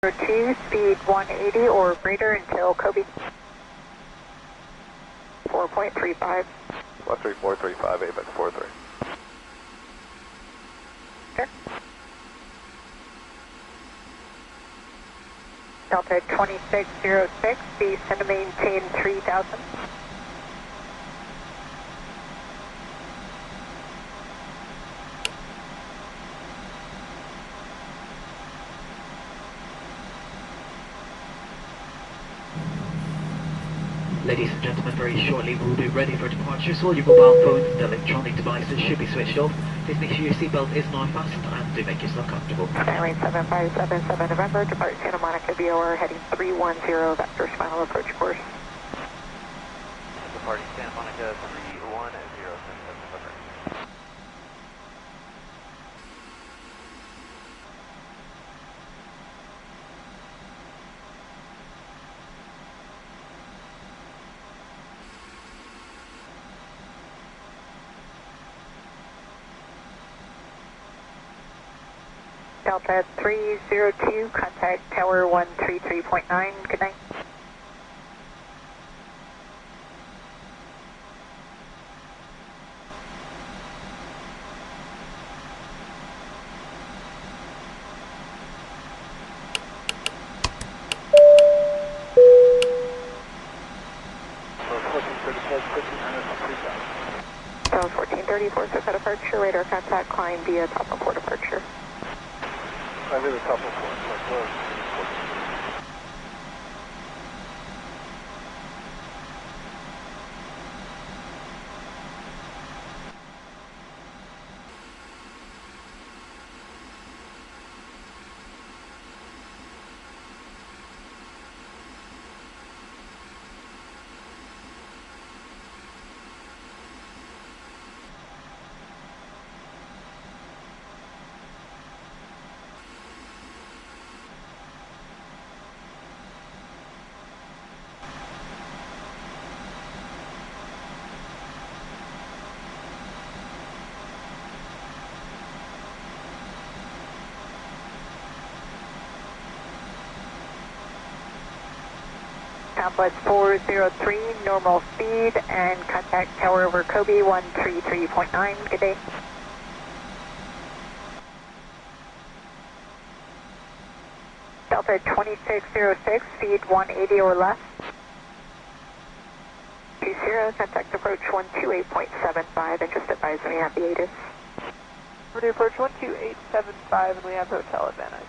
02, speed 180 or greater until Kobe. 4.35. 13435, Apex 43. Sure. Delta 2606, descend to maintain 3000. Ladies and gentlemen, very shortly we'll be ready for departure, so all your mobile phones and electronic devices should be switched off. Please make sure your seatbelt is now fastened and do make yourself comfortable. Skyway 7577 November, depart Santa Monica VOR heading 310, vector final approach course. Departing Santa Monica 31077 November. Delta 302, contact tower 133.9, good night. So 1434, so cut departure, radar contact, climb via top of port departure. I'm in the top of one. Southwest 403, normal speed, and contact tower over Kobe 133.9, good day. Delta 2606, speed 180 or less. 20, contact approach 128.75, and just advise when you have the ATIS. We're to approach 12875 and we have hotel advantage.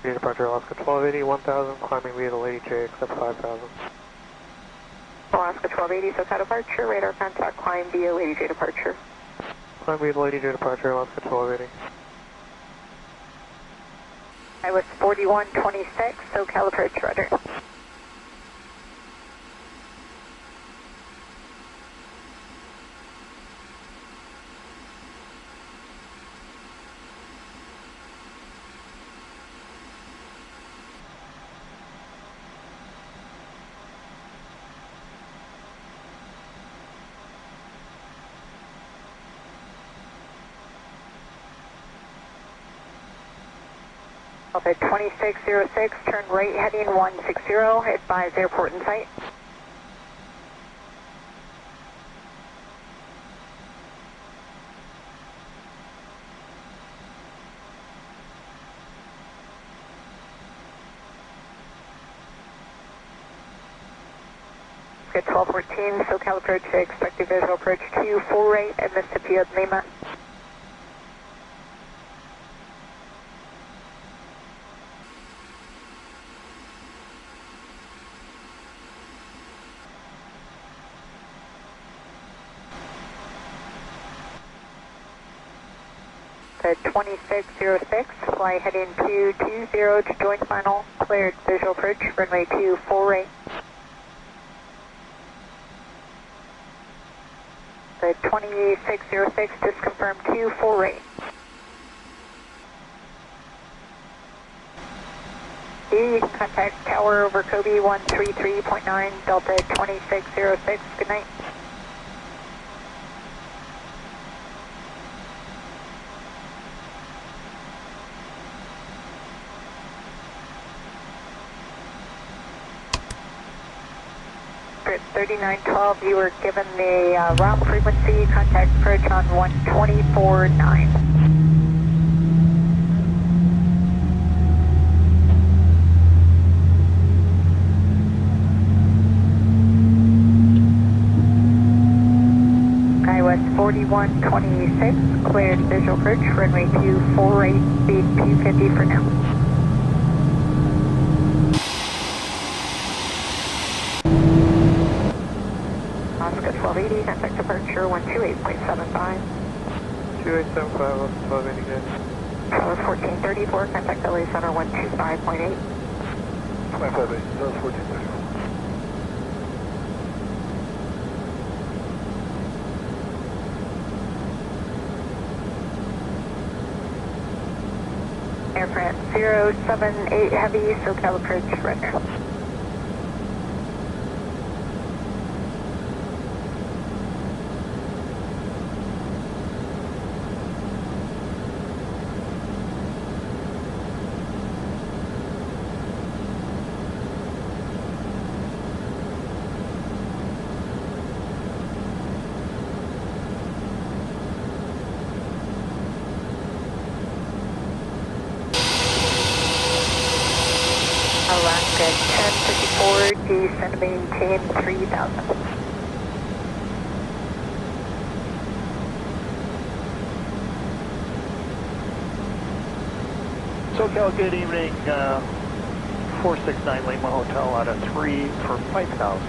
Departure Alaska 1280, 1000, climbing via the Lady J, except 5000. Alaska 1280, so cut departure, radar contact, climb via Lady J departure. Climb via the Lady J departure, Alaska 1280. I was 4126, so approach rudder. Delta 2606, turn right heading 160, advise airport in sight. Get 1214, SoCal approach, expected visual approach 2, full rate at Mississippi of Lima. The 2606, fly heading 220 to join final, cleared visual approach, runway 2, full rate. The 2606, just confirmed 2, full rate. You can contact tower over Kobe 133.9, Delta 2606, good night. Spirit 3912, you were given the round frequency, contact approach on 124.9. Skywest 4126, cleared visual approach, runway 248, speed 250 for now. Oscar 1280, contact departure 128.75. 2875, 1280 good. Dallas 1434, contact LA Center 125.8. 258, Dallas 1434. Air France 078 Heavy, SoCal approach, runner. Alaska 1054, descend to maintain 3000. SoCal, good evening. 469 Lima Hotel out of 3 for 5,000.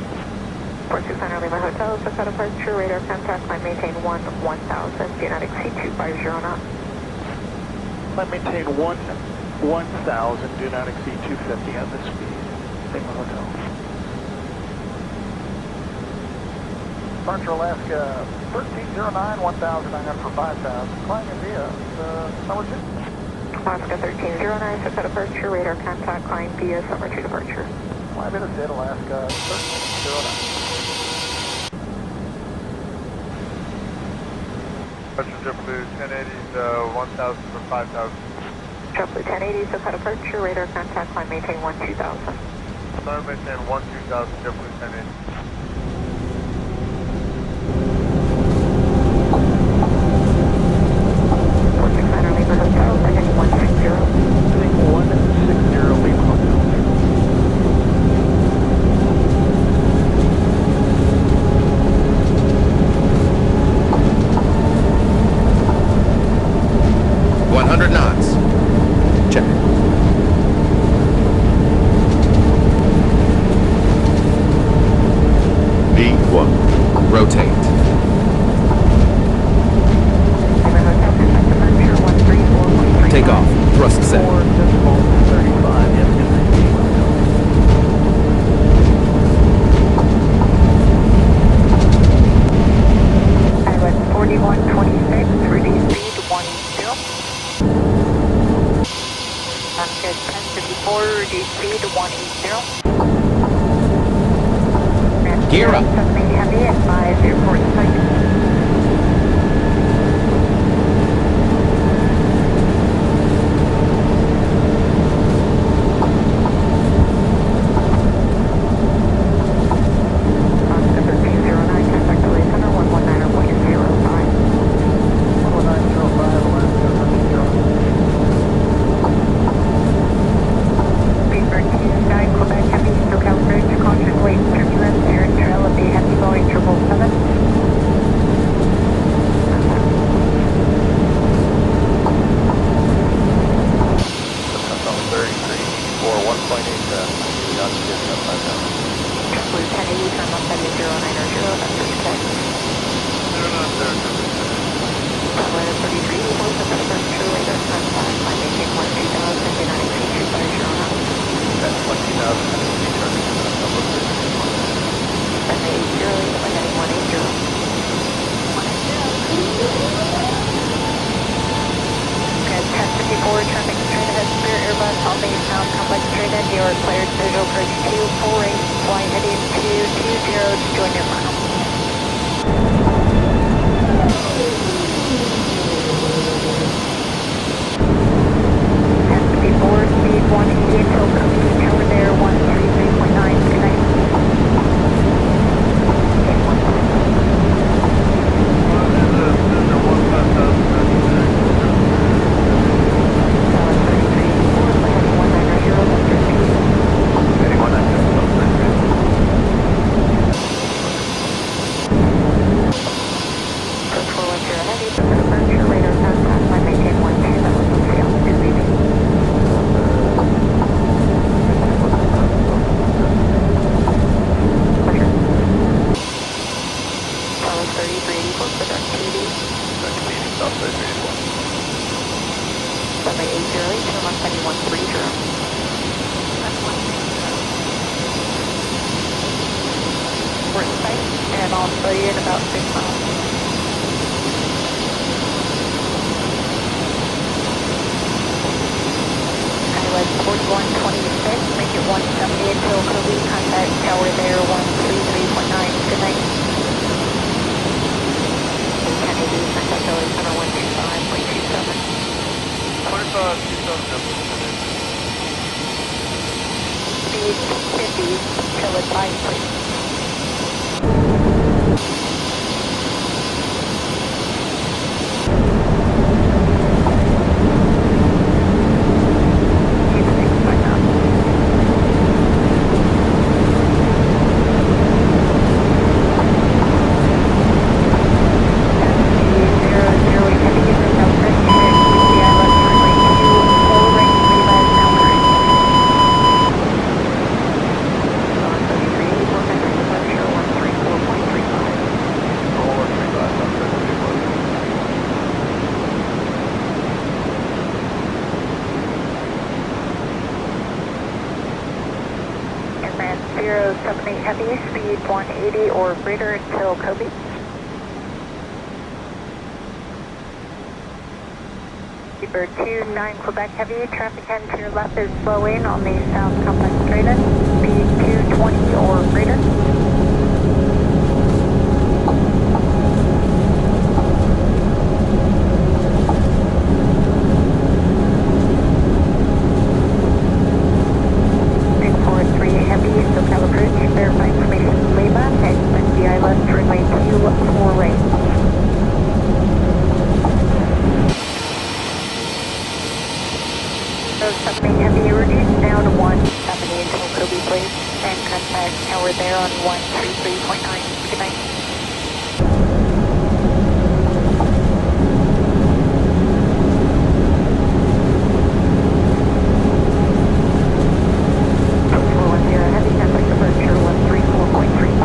469 Lima Hotel, SoCal departure, radar contact, climb maintain 1000, do not exceed 250 knots. Climb maintain 1,000, do not exceed 250 on the speed. Lima Hotel. Departure Alaska 1309, 1,900 for 5,000. Climb India, number 2. Alaska 1309, SoCal departure, radar contact, climb via summer 2 departure. Climb in at Alaska 1309. JetBlue 1080s, 1,000 for 5,000. JetBlue 1080, SoCal departure, radar contact, climb maintain 2000. Climb maintain 12,000, JetBlue 1080. Lima Hotel, second 160. 160 Lima Hotel. knots. Check. V1. Rotate. Take off. Thrust set. 4.35, yes, good night. Skywest 4126, reduce speed 10. Oscar 1054, reduce speed 180. Gear up. 78 Heavy at 504 seconds. 7808, turn left heading 130. That's 130. We're in sight, and I'll show you in about 6 miles. Skyline 4126, make it 170 until Kobe, contact tower there 133.9, good night. 1080, contact tower center 125.27. 25, 27. Speed 50 till advised, please. Airman 078 Heavy, speed 180 or greater until Kobe. Seabird 29 Quebec Heavy, traffic heading to your left is slowing on the South Complex straight in, speed 220 or greater. Something heavy, reduce down to 170 until Kobe, please, and contact tower there on 133.9. Good night. Heavy, contact departure 134.35.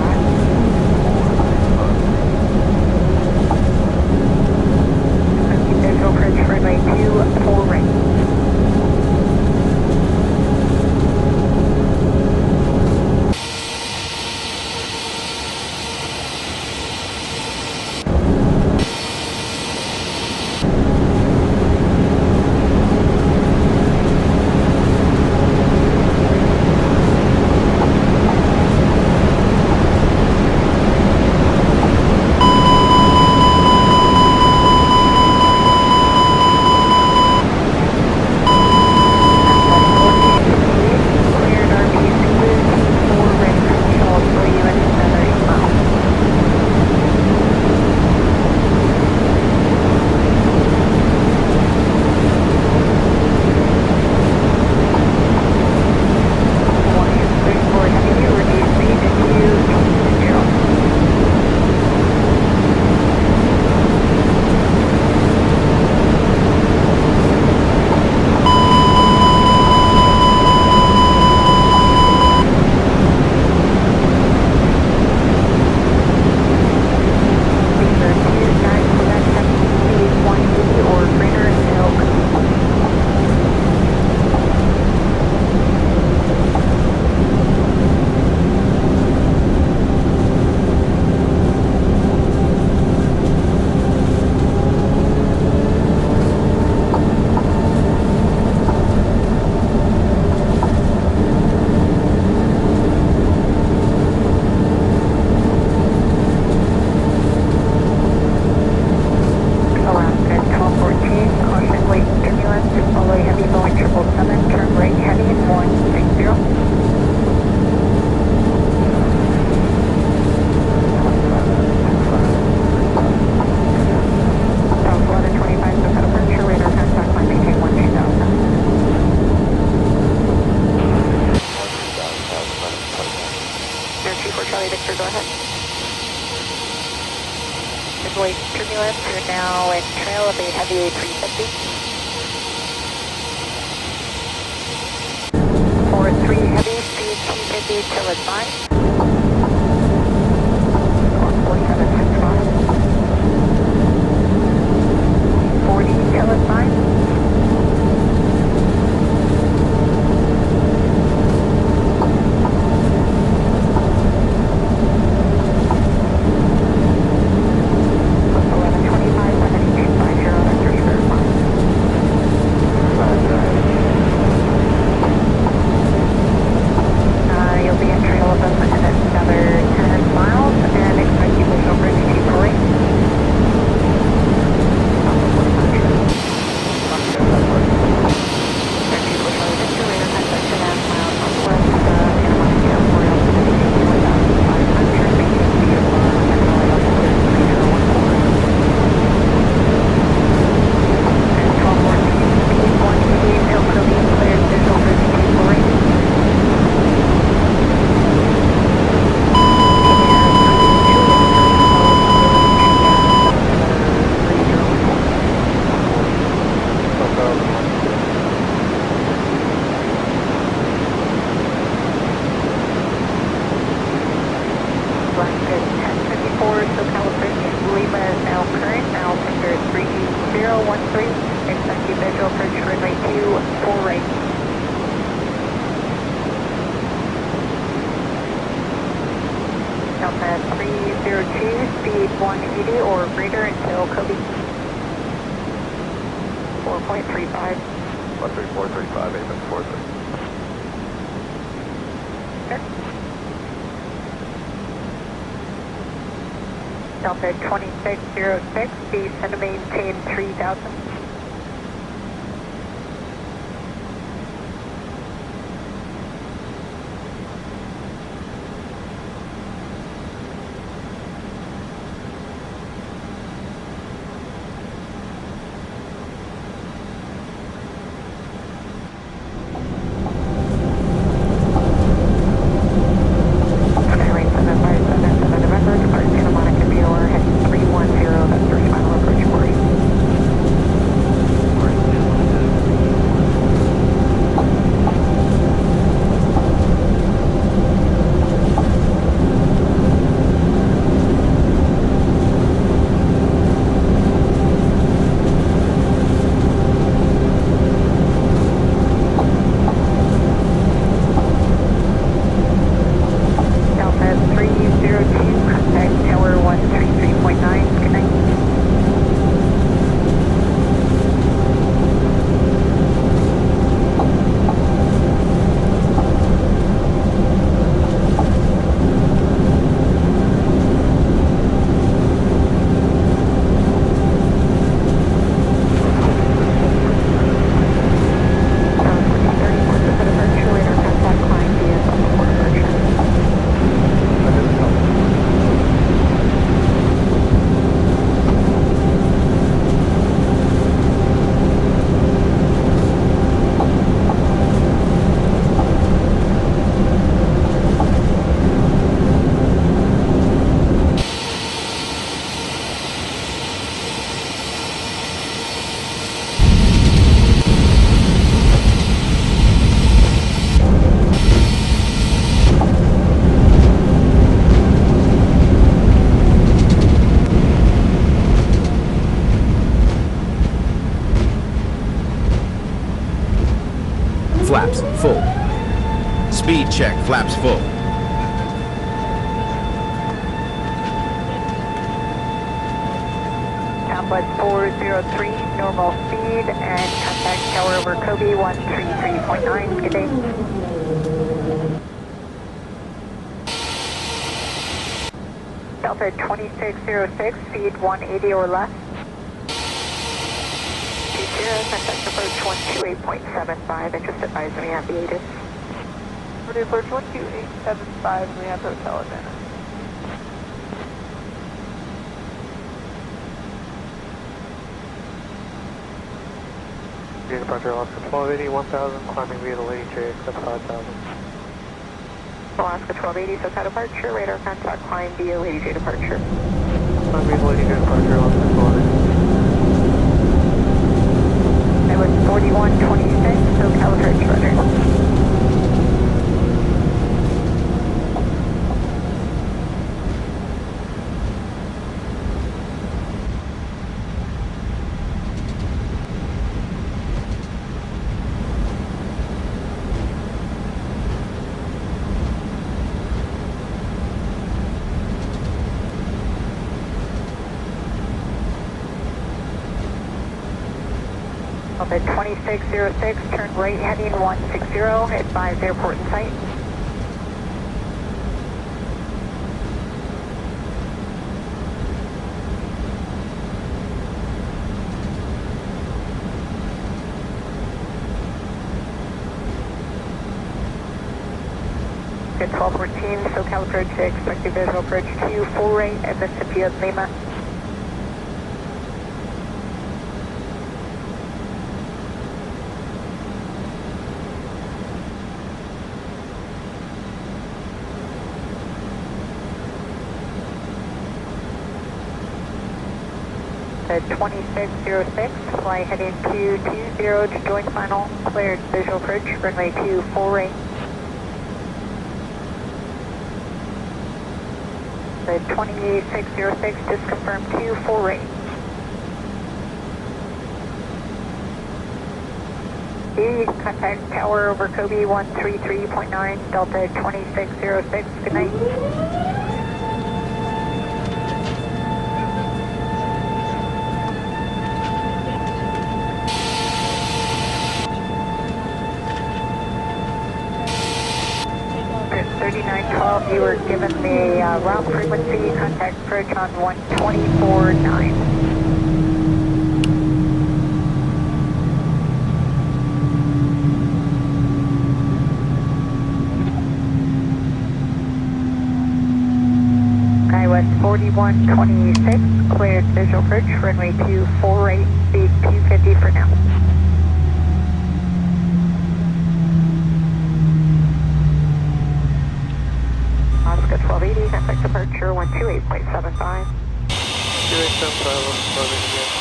Visual bridge runway 24 right. Midway turbulence, you're now in trail of a heavy A380. 43 heavy, speed 250 till advised. Or 4765. 180 or greater until Kobe. 4.35. 13435, Apex 43. Delta 2606, descend to maintain 3000. Flaps full. Speed check, flaps full. Southwest 403, normal speed, and contact tower over Kobe 133.9. Good day. Delta 2606, speed 180 or less. 20, contact approach 128.75, and just advise we have the ATIS. Ready approach 12875, and we have hotel advantage. Departure Alaska 1280, 1000, climbing via the Lady J, except 5000. Alaska 1280, SoCal departure, radar contact, climb via Lady J departure. Climbing via the Lady J departure, Alaska 1280. That was 4126, SoCal approach, roger. Delta 2606, turn right heading 160, advise airport in sight. Good 1214, SoCal approach, expected visual approach 2, full rate at Mississippi of Lima. At 2606, fly heading 220 to join final, cleared visual approach, runway 2, full rate. The 2606, just confirmed 2, full rate. Contact tower over Kobe 133.9, Delta 2606, good night. 12, you were given the route frequency, contact approach on 124.9. Skywest 4126, cleared visual approach, runway 248, speed 250 for now. Oscar 1280, contact departure 128.75. 2875, loading again.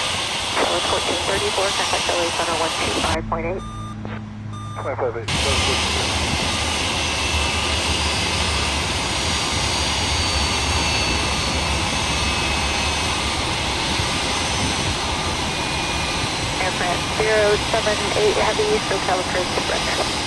Charlotte 1434, contact LA Center 125.8. 558, Aircraft 078 Heavy, SoCal approach to Brenda.